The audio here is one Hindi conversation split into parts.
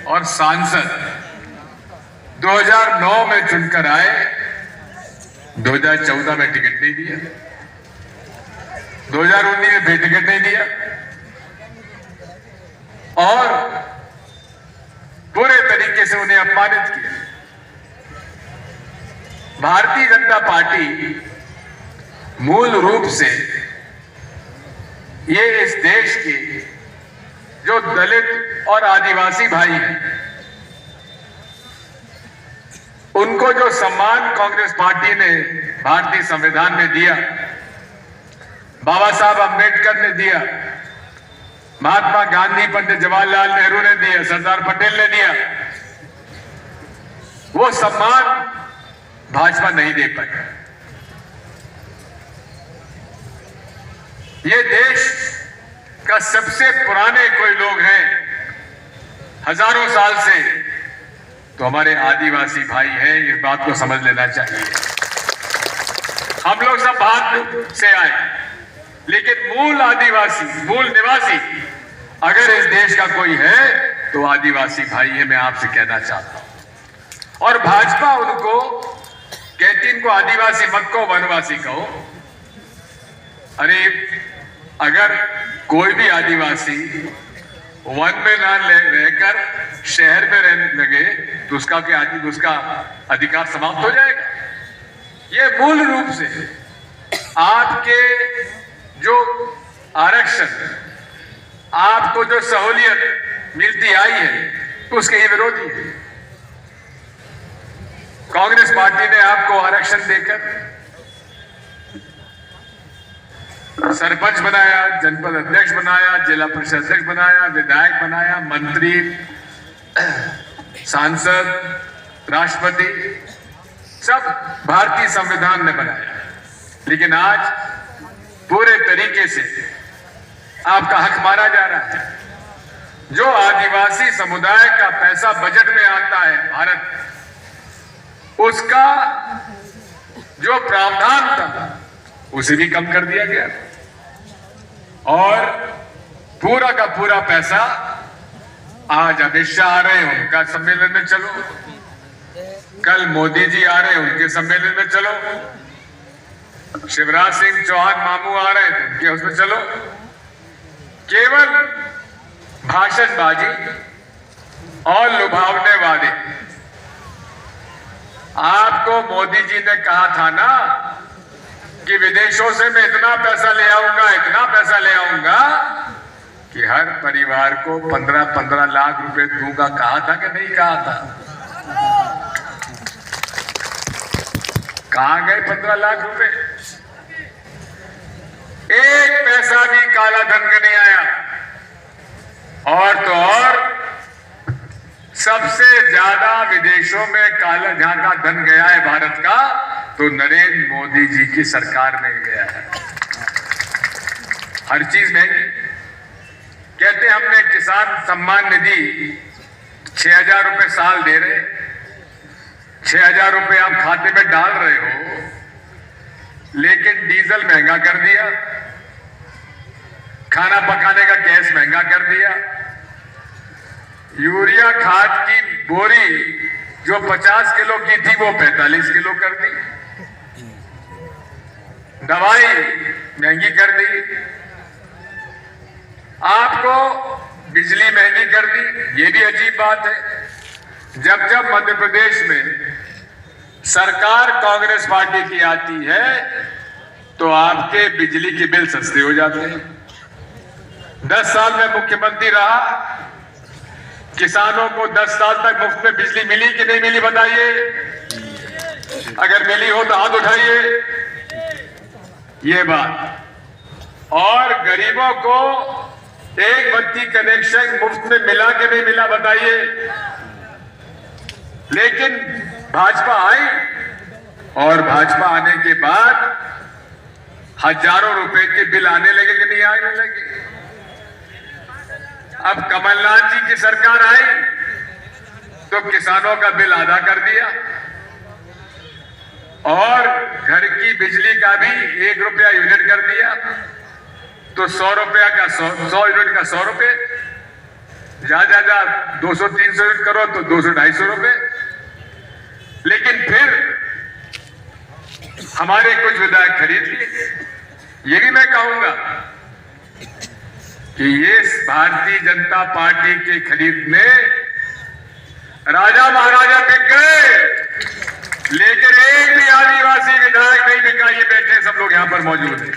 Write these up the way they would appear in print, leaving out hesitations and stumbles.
और सांसद 2009 में चुनकर आए, 2014 में टिकट नहीं दिया, 2019 में फिर टिकट नहीं दिया और पूरे तरीके से उन्हें अपमानित किया। भारतीय जनता पार्टी मूल रूप से ये इस देश के जो दलित और आदिवासी भाई हैं, उनको जो सम्मान कांग्रेस पार्टी ने भारतीय संविधान में दिया, बाबा साहब अंबेडकर ने दिया, महात्मा गांधी, पंडित जवाहरलाल नेहरू ने दिया, सरदार पटेल ने दिया, वो सम्मान भाजपा नहीं दे पाई। ये देश का सबसे पुराने कोई लोग हैं हजारों साल से, तो हमारे आदिवासी भाई हैं, इस बात को समझ लेना चाहिए। हम लोग सब बाहर से आए, लेकिन मूल आदिवासी, मूल निवासी अगर इस देश का कोई है तो आदिवासी भाई है, मैं आपसे कहना चाहता हूं। और भाजपा उनको कहती, इनको आदिवासी मत कहो, वनवासी कहो। अरे अगर कोई भी आदिवासी वन में ना रहकर शहर में रहने लगे तो उसका क्या उसका अधिकार समाप्त हो जाएगा। ये मूल रूप से आपके जो आरक्षण, आपको जो सहूलियत मिलती आई है, उसके ही विरोधी है। कांग्रेस पार्टी ने आपको आरक्षण देकर सरपंच बनाया, जनपद अध्यक्ष बनाया, जिला परिषद अध्यक्ष बनाया, विधायक बनाया, मंत्री, सांसद, राष्ट्रपति, सब भारतीय संविधान ने बनाया। लेकिन आज पूरे तरीके से आपका हक मारा जा रहा है। जो आदिवासी समुदाय का पैसा बजट में आता है भारत, उसका जो प्रावधान था उसे भी कम कर दिया गया और पूरा का पूरा पैसा, आज अमित शाह आ रहे हैं, उनका सम्मेलन में चलो, कल मोदी जी आ रहे हैं, उनके सम्मेलन में चलो, शिवराज सिंह चौहान मामू आ रहे हैं तो उनके उसमें चलो। केवल भाषणबाजी और लुभावने वादे। आपको मोदी जी ने कहा था ना कि विदेशों से मैं इतना पैसा ले आऊंगा, इतना पैसा ले आऊंगा कि हर परिवार को 15-15 लाख रुपए दूंगा। कहा था कि नहीं कहा था? कहां गए 15 लाख रुपए? एक पैसा भी काला धन का नहीं आया। और तो और सबसे ज्यादा विदेशों में काला जहां का धन गया है भारत का, तो नरेंद्र मोदी जी की सरकार में गया है। हर चीज महंगी। कहते हमने किसान सम्मान निधि 6,000 रुपए साल दे रहे, 6,000 रुपए आप खाते में डाल रहे हो, लेकिन डीजल महंगा कर दिया, खाना पकाने का गैस महंगा कर दिया, यूरिया खाद की बोरी जो 50 किलो की थी वो 45 किलो कर दी, दवाई महंगी कर दी, आपको बिजली महंगी कर दी। ये भी अजीब बात है। जब जब मध्य प्रदेश में सरकार कांग्रेस पार्टी की आती है तो आपके बिजली के बिल सस्ते हो जाते हैं। 10 साल में मुख्यमंत्री रहा, किसानों को 10 साल तक मुफ्त में बिजली मिली कि नहीं मिली बताइए? अगर मिली हो तो हाथ उठाइए। ये बात। और गरीबों को एक बत्ती कनेक्शन मुफ्त में मिला कि नहीं मिला बताइए? लेकिन भाजपा आई और भाजपा आने के बाद हजारों रुपए के बिल आने लगे कि नहीं आने लगे? अब कमलनाथ जी की सरकार आई तो किसानों का बिल आधा कर दिया और घर की बिजली का भी 1 रुपया यूनिट कर दिया, तो 100 रुपया का 100 यूनिट का 100 रुपये। ज्यादा 200-300 यूनिट करो तो 200-250 रुपए। लेकिन फिर हमारे कुछ विधायक खरीद लिए। ये भी मैं कहूंगा कि ये भारतीय जनता पार्टी के खरीद में राजा महाराजा बिक गए, लेकिन एक भी आदिवासी विधायक नहीं बिका। ये बैठे सब लोग यहां पर मौजूद हैं।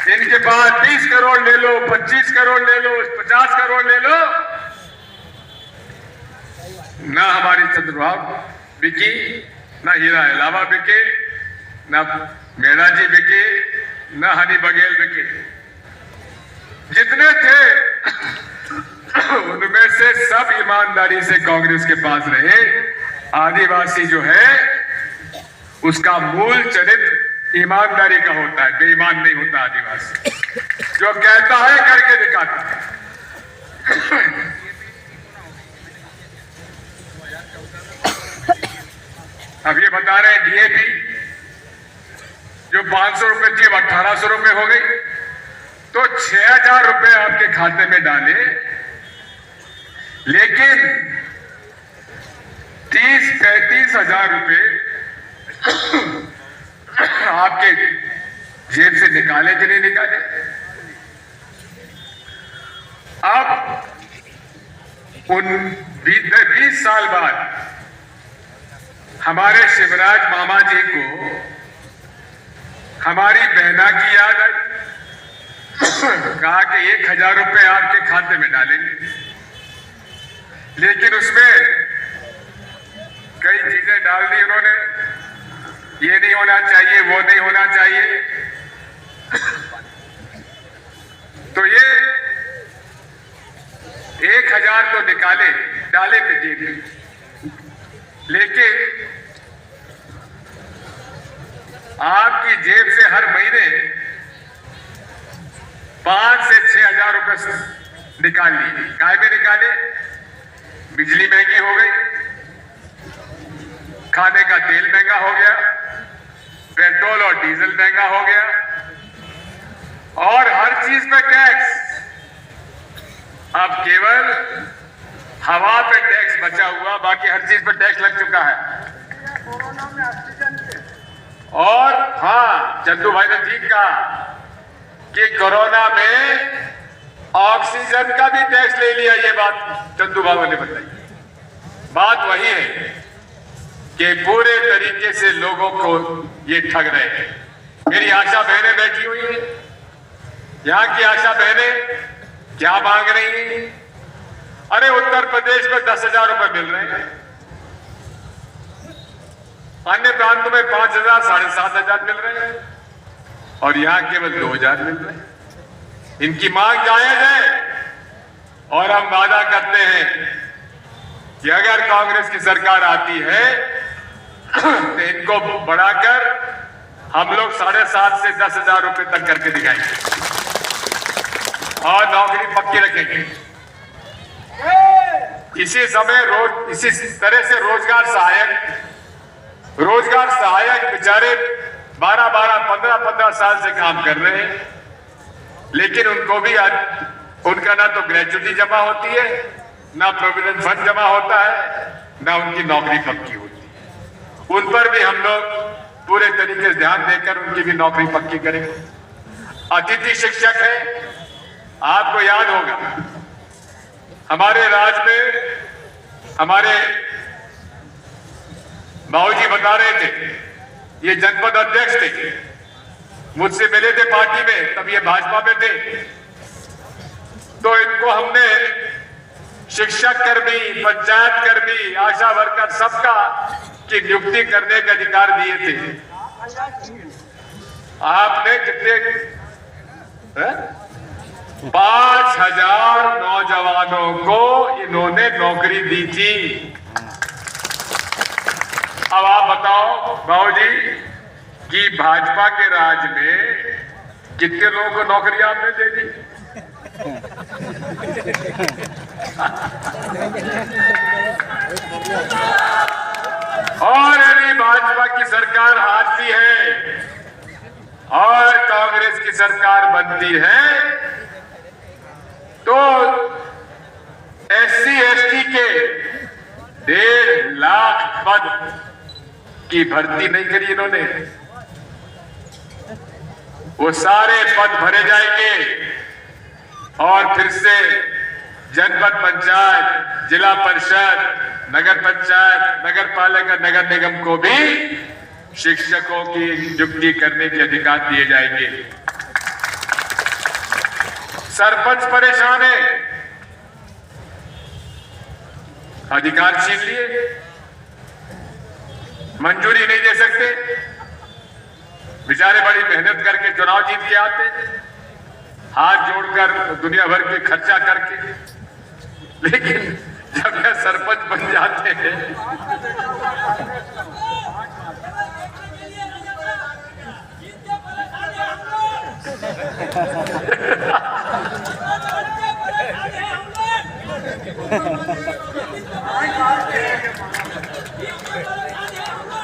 इनके पास 20 करोड़ ले लो, 25 करोड़ ले लो, 50 करोड़ ले लो, ना हमारी चंद्रभाव बिकी, ना हीरा इलावा बिके, ना मेड़ा जी बिके, ना हनी बघेल बिके। जितने थे उनमें से सब ईमानदारी से कांग्रेस के पास रहे। आदिवासी जो है उसका मूल चरित्र ईमानदारी का होता है, बेईमान नहीं होता। आदिवासी जो कहता है करके दिखाता है। अब ये बता रहे हैं डीएपी जो 500 रुपए थी अब 1800 रुपए हो गई, तो 6000 रुपए आपके खाते में डाले, लेकिन 30-35 हजार रुपए आपके जेब से निकाले कि नहीं निकाले? अब उन 20 साल बाद हमारे शिवराज मामा जी को हमारी बहना की याद आई। कहा कि 1000 रुपए आपके खाते में डालेंगे, लेकिन उसमें कई चीजें डाल दी उन्होंने। ये नहीं होना चाहिए, वो नहीं होना चाहिए। तो ये 1000 तो निकाले, डाले पे जेब में, लेकिन आपकी जेब से हर महीने 5 से 6 हजार रुपए निकाल लिए। काय में निकाले? बिजली महंगी हो गई, खाने का तेल महंगा हो गया, पेट्रोल और डीजल महंगा हो गया, और हर चीज पे टैक्स। अब केवल हवा पे टैक्स बचा हुआ, बाकी हर चीज पे टैक्स लग चुका है। और हाँ, चंदू भाई ने ठीक कहा कि कोरोना में ऑक्सीजन का भी टैक्स ले लिया। ये बात चंदू बाबा ने बताई। बात वही है कि पूरे तरीके से लोगों को ये ठग रहे हैं। मेरी आशा बहनें बैठी हुई हैं, यहां की आशा बहनें क्या मांग रही हैं? अरे उत्तर प्रदेश में 10,000 रुपए मिल रहे हैं, अन्य प्रांतों में 5,000, 7,500 मिल रहे हैं, और यहां केवल 2,000 मिल रहे हैं। इनकी मांग जायज है, और हम वादा करते हैं कि अगर कांग्रेस की सरकार आती है तो इनको बढ़ाकर हम लोग 7,500 से 10,000 रुपए तक करके दिखाएंगे, और नौकरी पक्की रखेंगे। इसी समय इसी तरह से रोजगार सहायक बेचारे 12-12, 15-15 साल से काम कर रहे हैं, लेकिन उनको भी उनका ना तो ग्रेजुटी जमा होती है, ना प्रोविडेंट फंड जमा होता है, ना उनकी नौकरी पक्की होती है। उन पर भी हम लोग पूरे तरीके से ध्यान देकर उनकी भी नौकरी पक्की करेंगे। अतिथि शिक्षक है, आपको याद होगा हमारे राज्य में हमारे बाबूजी बता रहे थे, ये जनपद अध्यक्ष थे, मुझसे मिले थे पार्टी में, तब ये भाजपा में थे। तो इनको हमने शिक्षक कर्मी, पंचायत कर्मी, आशा वर्कर सबका की नियुक्ति करने का अधिकार दिए थे। आपने कितने 5,000 नौजवानों को इन्होंने नौकरी दी थी। अब आप बताओ बाबूजी कि भाजपा के राज में कितने लोगों को नौकरी आपने दे दी? और यदि भाजपा की सरकार हारती है और कांग्रेस की सरकार बनती है तो SC ST के 1.5 लाख पद की भर्ती नहीं करी इन्होंने। वो सारे पद भरे जाएंगे और फिर से जनपद पंचायत, जिला परिषद, नगर पंचायत, नगर पालिका, नगर निगम को भी शिक्षकों की नियुक्ति करने के अधिकार दिए जाएंगे। सरपंच परेशान है, अधिकार छीन लिए, मंजूरी नहीं दे सकते। बेचारे बड़ी मेहनत करके चुनाव जीत के आते, हाथ जोड़कर दुनिया भर के खर्चा करके, लेकिन जब यह सरपंच बन जाते हैं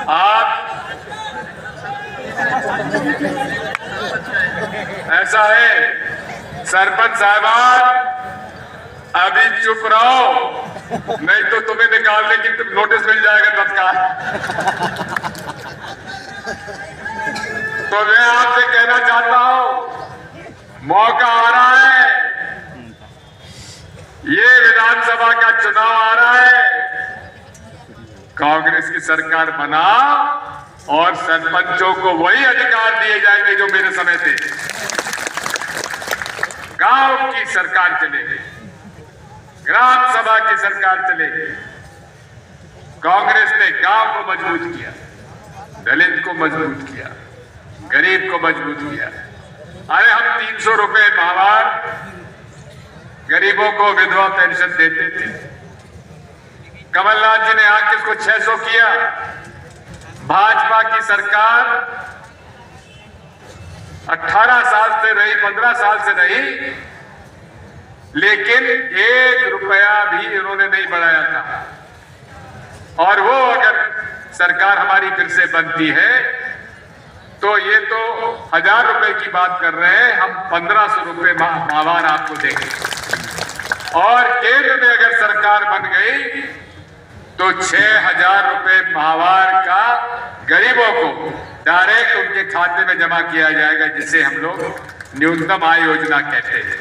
आप ऐसा है सरपंच साहबान, अभी चुप रहो, नहीं तो तुम्हें निकालने की नोटिस मिल जाएगा तत्काल। तो मैं आपसे कहना चाहता हूं, मौका आ रहा है, ये विधानसभा का चुनाव आ रहा है, कांग्रेस की सरकार बना और सरपंचों को वही अधिकार दिए जाएंगे जो मेरे समय थे। गांव की सरकार चलेगी, ग्राम सभा की सरकार चलेगी। कांग्रेस ने गांव को मजबूत किया, दलित को मजबूत किया, गरीब को मजबूत किया। अरे हम 300 रुपए माहवार गरीबों को विधवा पेंशन देते थे, कमलनाथ जी ने आके इसको 600 किया। भाजपा की सरकार 18 साल से रही, 15 साल से रही, लेकिन 1 रुपया भी इन्होंने नहीं बढ़ाया था। और वो अगर सरकार हमारी फिर से बनती है तो ये तो 1000 रुपए की बात कर रहे हैं, हम 1500 रुपए माहवार आपको देंगे। और केंद्र में अगर सरकार बन गई तो 6000 रुपए माहवार का गरीबों को डायरेक्ट उनके खाते में जमा किया जाएगा, जिसे हम लोग न्यूनतम आय योजना कहते हैं।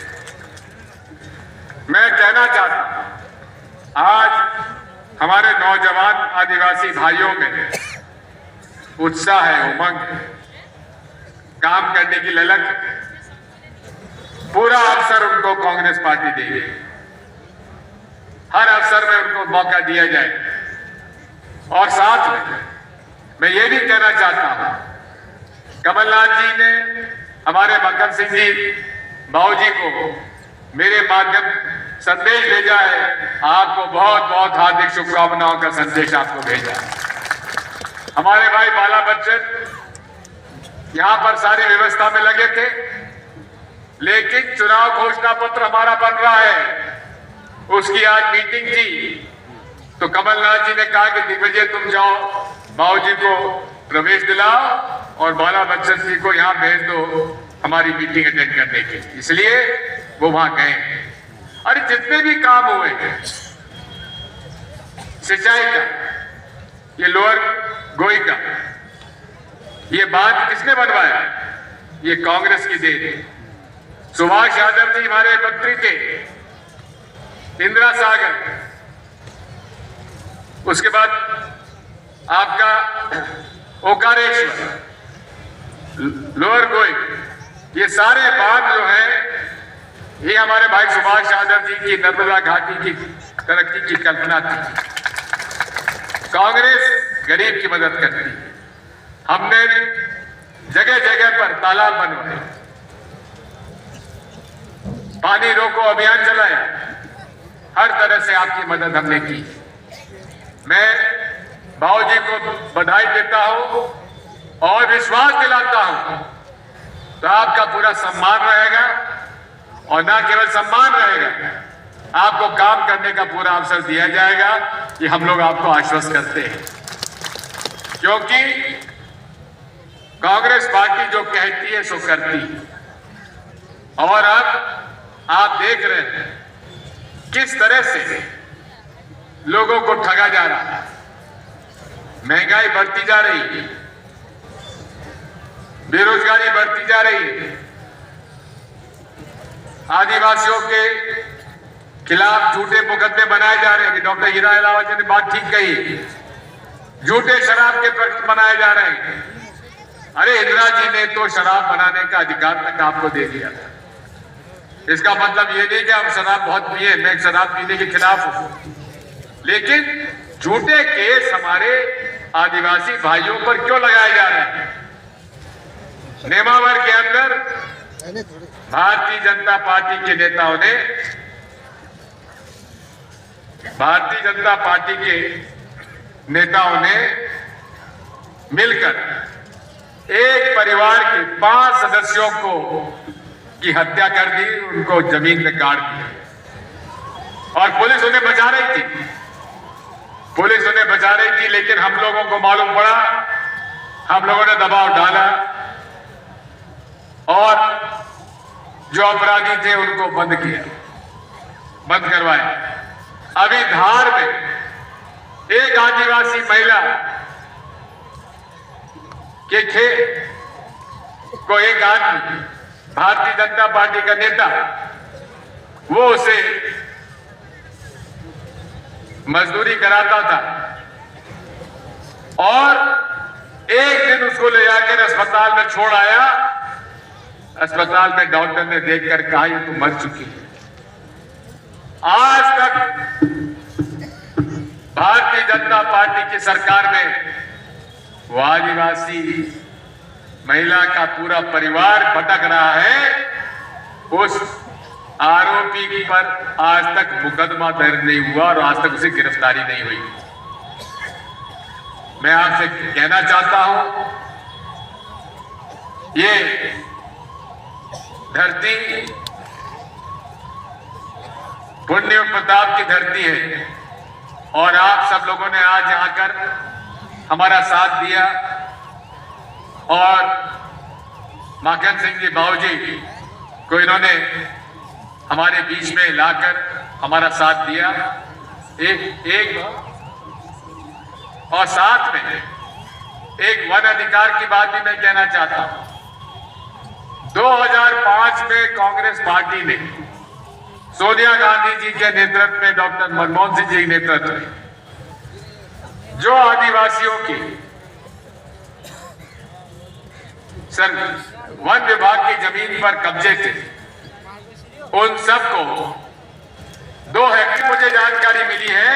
मैं कहना चाहता हूं, आज हमारे नौजवान आदिवासी भाइयों में उत्साह है, उमंग है, काम करने की ललक है। पूरा अवसर उनको कांग्रेस पार्टी देगी, हर अवसर में उनको मौका दिया जाए। और साथ में मैं ये भी कहना चाहता हूं, कमलनाथ जी ने हमारे मक्खन सिंह जी बाबूजी को मेरे माध्यम संदेश भेजा है, आपको बहुत बहुत हार्दिक शुभकामनाओं का संदेश आपको भेजा। हमारे भाई बाला बच्चन यहां पर सारी व्यवस्था में लगे थे, लेकिन चुनाव घोषणा पत्र हमारा बन रहा है, उसकी आज मीटिंग थी। तो कमलनाथ जी ने कहा कि दिग्विजय तुम जाओ, बाबूजी को प्रवेश दिलाओ और बाला बच्चन जी को यहां भेज दो हमारी मीटिंग अटेंड करने के। इसलिए वो वहां गए। अरे जितने भी काम हुए सिंचाई का, ये लोअर गोई का, ये बात किसने बनवाया? ये कांग्रेस की देन है। सुभाष यादव जी हमारे मंत्री थे, इंदिरा सागर, उसके बाद आपका ओकारेश्वर, लोअर गोई, ये सारे बांध जो है ये हमारे भाई सुभाष यादव जी की नर्मदा घाटी की तरक्की की कल्पना थी। कांग्रेस गरीब की मदद करती है। हमने जगह जगह पर तालाब बनवाए, पानी रोको अभियान चलाया, हर तरह से आपकी मदद हमने की। मैं बाबूजी को बधाई देता हूं और विश्वास दिलाता हूं तो आपका पूरा सम्मान रहेगा, और ना केवल सम्मान रहेगा, आपको काम करने का पूरा अवसर दिया जाएगा। ये हम लोग आपको आश्वस्त करते हैं, क्योंकि कांग्रेस पार्टी जो कहती है सो करती है। और अब आप देख रहे हैं किस तरह से लोगों को ठगा जा रहा है। महंगाई बढ़ती जा रही है, बेरोजगारी बढ़ती जा रही है, आदिवासियों के खिलाफ झूठे मुकदमे बनाए जा रहे हैं। डॉक्टर हीरा अलावा जी ने बात ठीक कही, झूठे शराब के प्रकट बनाए जा रहे हैं। अरे इंदिरा जी ने तो शराब बनाने का अधिकार तक आपको दे दिया था। इसका मतलब ये नहीं कि आप शराब बहुत पिए, मैं शराब पीने के खिलाफ हूं, लेकिन झूठे केस हमारे आदिवासी भाइयों पर क्यों लगाए जा रहे हैं। नेमावर के अंदर भारतीय जनता पार्टी के नेताओं ने, भारतीय जनता पार्टी के नेताओं ने मिलकर एक परिवार के 5 सदस्यों को की हत्या कर दी, उनको जमीन में गाड़ दिया। और पुलिस उन्हें बचा रही थी, पुलिस उन्हें बचा रही थी, लेकिन हम लोगों को मालूम पड़ा, हम लोगों ने दबाव डाला और जो अपराधी थे उनको बंद किया, बंद करवाया। अभी धार में एक आदिवासी महिला के को एक आदमी, भारतीय जनता पार्टी का नेता, वो उसे मजदूरी कराता था और एक दिन उसको ले जाकर अस्पताल में छोड़ आया। अस्पताल में डॉक्टर ने देखकर कहा ये तो मर चुकी है। आज तक भारतीय जनता पार्टी की सरकार में वो आदिवासी महिला का पूरा परिवार भटक रहा है। उस आरोपी पर आज तक मुकदमा दर्ज नहीं हुआ और आज तक उसे गिरफ्तारी नहीं हुई। मैं आपसे कहना चाहता हूं, ये धरती पुण्य और प्रताप की धरती है और आप सब लोगों ने आज आकर हमारा साथ दिया और माखन सिंह जी बाबूजी को इन्होंने हमारे बीच में लाकर हमारा साथ दिया। एक और साथ में एक वन अधिकार की बात भी मैं कहना चाहता हूं। 2005 में कांग्रेस पार्टी ने सोनिया गांधी जी के नेतृत्व में, डॉक्टर मनमोहन सिंह जी के नेतृत्व में, जो आदिवासियों की वन विभाग की जमीन पर कब्जे थे, उन सबको 2 हेक्टेयर, मुझे जानकारी मिली है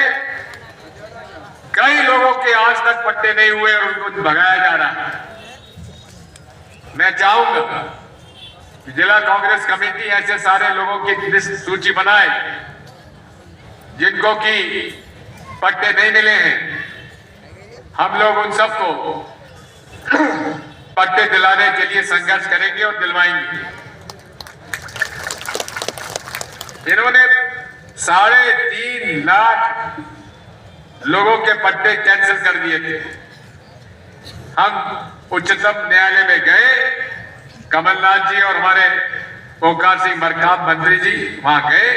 कई लोगों के आज तक पट्टे नहीं हुए और उनको भगाया जा रहा है। मैं चाहूंगा कि जिला कांग्रेस कमेटी ऐसे सारे लोगों की सूची बनाए जिनको की पट्टे नहीं मिले हैं। हम लोग उन सबको पट्टे दिलाने के लिए संघर्ष करेंगे और दिलवाएंगे। इन्होंने 3.5 लाख लोगों के पट्टे कैंसिल कर दिए थे। हम उच्चतम न्यायालय में गए, कमलनाथ जी और हमारे ओंकार सिंह मरकाम मंत्री जी वहां गए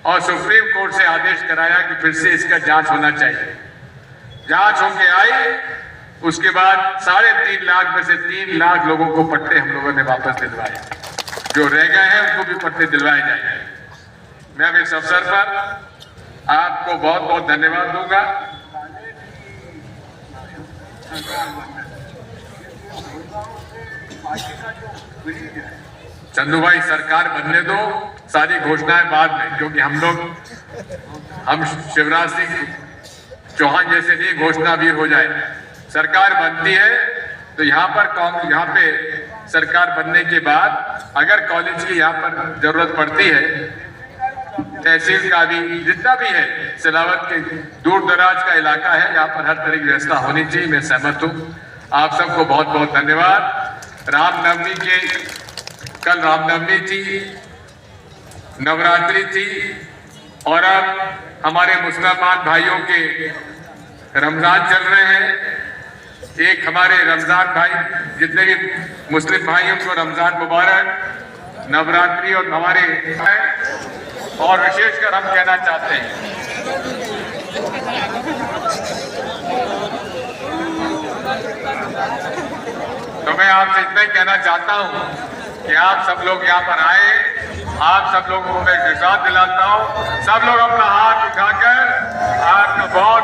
और सुप्रीम कोर्ट से आदेश कराया कि फिर से इसका जांच होना चाहिए। जांच होके आई, उसके बाद 3.5 लाख में से 3 लाख लोगों को पट्टे हम लोगों ने वापस दिलवाए। जो रह गए हैं उनको भी पट्टे दिलवाए जाएंगे। मैं अब इस अवसर पर आपको बहुत बहुत धन्यवाद दूंगा। चंदू भाई, सरकार बनने दो, सारी घोषणाएं बाद में, क्योंकि हम शिवराज सिंह चौहान जैसे नहीं घोषणावीर हो जाए। सरकार बनती है तो यहाँ पे सरकार बनने के बाद अगर कॉलेज की यहाँ पर जरूरत पड़ती है, तहसील का भी जितना भी है, सिलावत के दूर दराज का इलाका है, यहाँ पर हर तरह की व्यवस्था होनी चाहिए। मैं सहमत हूँ। आप सबको बहुत बहुत धन्यवाद। रामनवमी कल रामनवमी थी, नवरात्रि थी और अब हमारे मुसलमान भाइयों के रमजान चल रहे हैं। एक हमारे रमजान भाई, जितने भी मुस्लिम भाइयों को रमजान मुबारक, नवरात्रि और हमारे और विशेषकर हम कहना चाहते हैं तो मैं आपसे इतना ही कहना चाहता हूं कि आप सब लोग यहां पर आए, आप सब लोगों को मैं विश्वास दिलाता हूं, सब लोग अपना हाथ उठाकर आपको बहुत